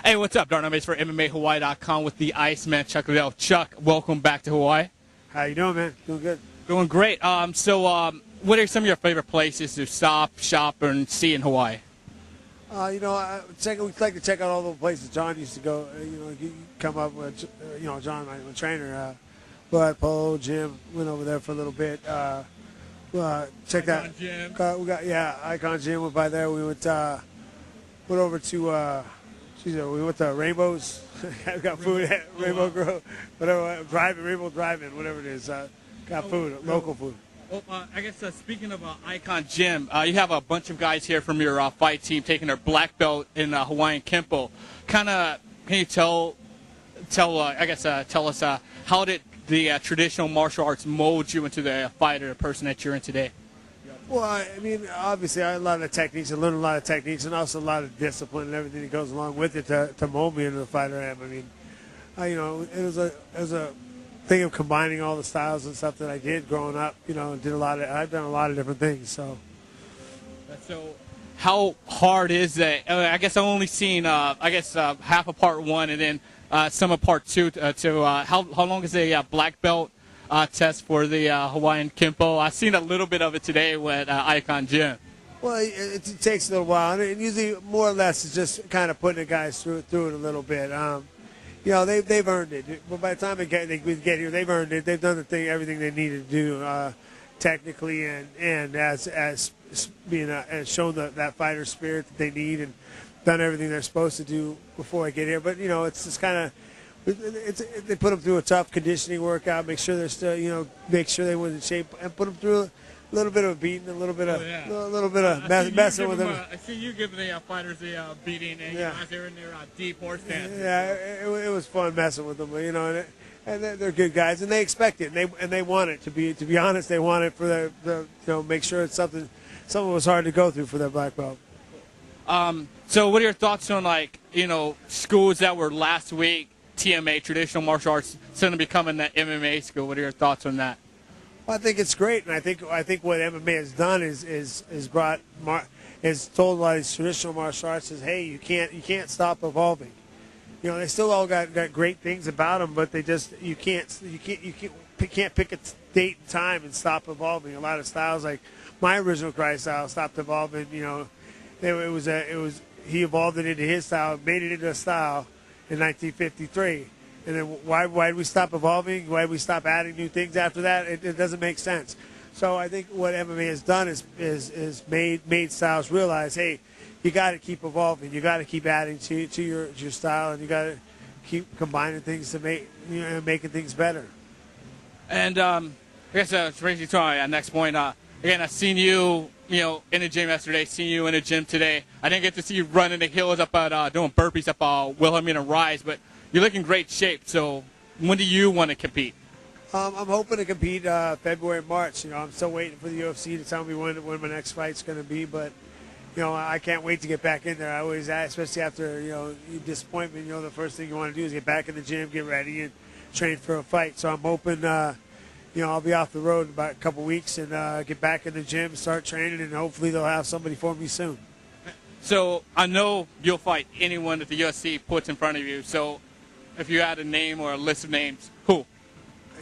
Hey, what's up, Darn Mates for MMAHawaii.com with the Iceman, Chuck Liddell. Chuck, welcome back to Hawaii. How you doing, man? Doing good. Doing great. What are some of your favorite places to stop, shop, and see in Hawaii? We'd like to check out all the places John used to go. You come up with, John, my trainer, polo gym. Went over there for a little bit. Check that. Gym. We got Icon Gym. Went by there. We went over to. We went to Rainbows. We got food at Rainbow Grove, whatever. Rainbow Drive-In, whatever it is. Got food, local food. Well, I guess speaking of Icon Gym, you have a bunch of guys here from your fight team taking their black belt in Hawaiian Kempo. Can you tell us how did the traditional martial arts mold you into the fighter, the person that you're in today? Well, I mean, obviously, I learned a lot of techniques, and also a lot of discipline and everything that goes along with it to mold me into the fighter I am. I mean, it was a thing of combining all the styles and stuff that I did growing up. I've done a lot of different things. So how hard is that? I guess I've only seen half of part one and then some of part two. How long is a black belt test for the Hawaiian Kempo? I've seen a little bit of it today with Icon Gym. Well, it takes a little while, and usually more or less it's just kind of putting the guys through it a little bit. They've earned it. But by the time they get here, they've earned it. They've done everything they needed to do technically, and as being shown that fighter spirit that they need, and done everything they're supposed to do before I get here. But it's just kind of. They put them through a tough conditioning workout, make sure they're still, make sure they were in shape, and put them through a little bit of beating, a little bit of messing with them. I see you give the fighters a beating, and as they're in their deep horse stance. Yeah, it was fun messing with them, and they're good guys, and they expect it, and they want it to be. To be honest, they want it for the make sure it's something was hard to go through for their black belt. So, what are your thoughts on schools that were last week? TMA, traditional martial arts, soon to becoming that MMA school. What are your thoughts on that? Well, I think it's great, and I think what MMA has done is told a lot of these traditional martial arts is, hey, you can't stop evolving. They still all got great things about them, but you can't pick a date and time and stop evolving. A lot of styles, like my original karate style, stopped evolving. He evolved it into his style, made it into a style in 1953, and then why did we stop evolving? Why did we stop adding new things after that? It doesn't make sense. So I think what MMA has done is made styles realize, hey, you got to keep evolving, you got to keep adding to your style, and you got to keep combining things to making things better. And I guess it's brings you to my next point. Again, I've seen you. In the gym yesterday, seen you in the gym today. I didn't get to see you running the hills up at doing burpees up Wilhelmina Rise, but you look in great shape. So when do you want to compete? I'm hoping to compete February, March. I'm still waiting for the UFC to tell me when my next fight's going to be, but I can't wait to get back in there. I always, especially after disappointment, the first thing you want to do is get back in the gym, get ready, and train for a fight. So I'm hoping. I'll be off the road in about a couple weeks and get back in the gym, start training, and hopefully they'll have somebody for me soon. So I know you'll fight anyone that the UFC puts in front of you. So if you had a name or a list of names, who?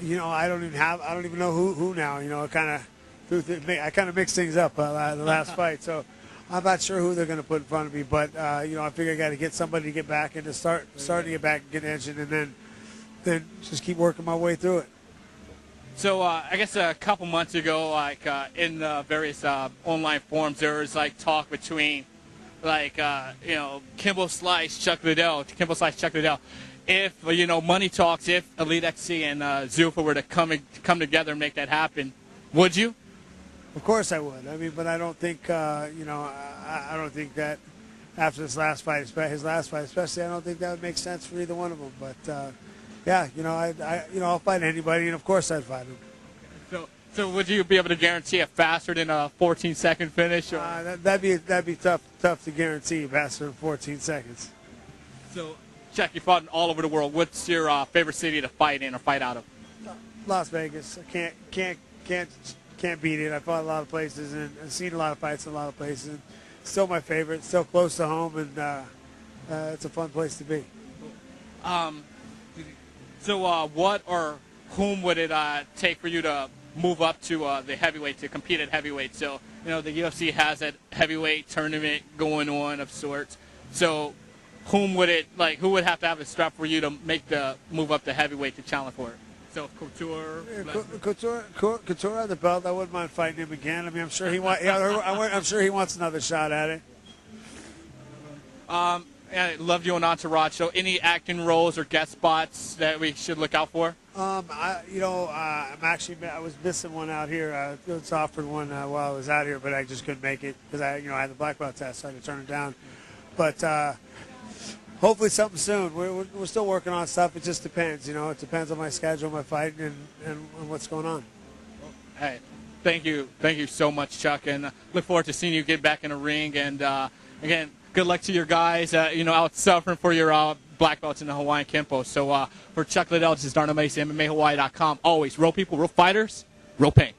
I don't even know who now. I kind of mixed things up the last fight, so I'm not sure who they're going to put in front of me. But I figure I got to get somebody to get back and to start to get back and get engine, and then just keep working my way through it. So I guess a couple months ago, in various online forums, there was talk between Kimbo Slice, Chuck Liddell. If money talks, if Elite XC and Zuffa were to come together and make that happen, would you? Of course I would. I mean, but I don't think I don't think that after his last fight, especially, I don't think that would make sense for either one of them. But I'll fight anybody, and of course I'd fight him. So would you be able to guarantee a faster than a 14-second finish? Or? That'd be tough to guarantee faster than 14 seconds. So, Chuck, you fought all over the world. What's your favorite city to fight in or fight out of? Las Vegas. I can't beat it. I fought a lot of places and seen a lot of fights in a lot of places. And still my favorite. Still close to home, and it's a fun place to be. So what or whom would it take for you to move up to the heavyweight, to compete at heavyweight? So, the UFC has that heavyweight tournament going on of sorts. So who would have to have a strap for you to make the move up to heavyweight to challenge for it? So Couture, Couture on the belt. I wouldn't mind fighting him again. I mean, I'm sure he I'm sure he wants another shot at it. I loved you on Entourage. So any acting roles or guest spots that we should look out for? I was missing one out here. I was offered one while I was out here, but I just couldn't make it because I had the black belt test, so I had to turn it down. But hopefully something soon. We're still working on stuff. It just depends. It depends on my schedule, my fighting, and what's going on. Hey, thank you so much, Chuck, and look forward to seeing you get back in the ring. And again, good luck to your guys. Out suffering for your black belts in the Hawaiian Kempo. So for Chuck Liddell, this is Darnell Mason, MMAHawaii.com. Always real people, real fighters, real pain.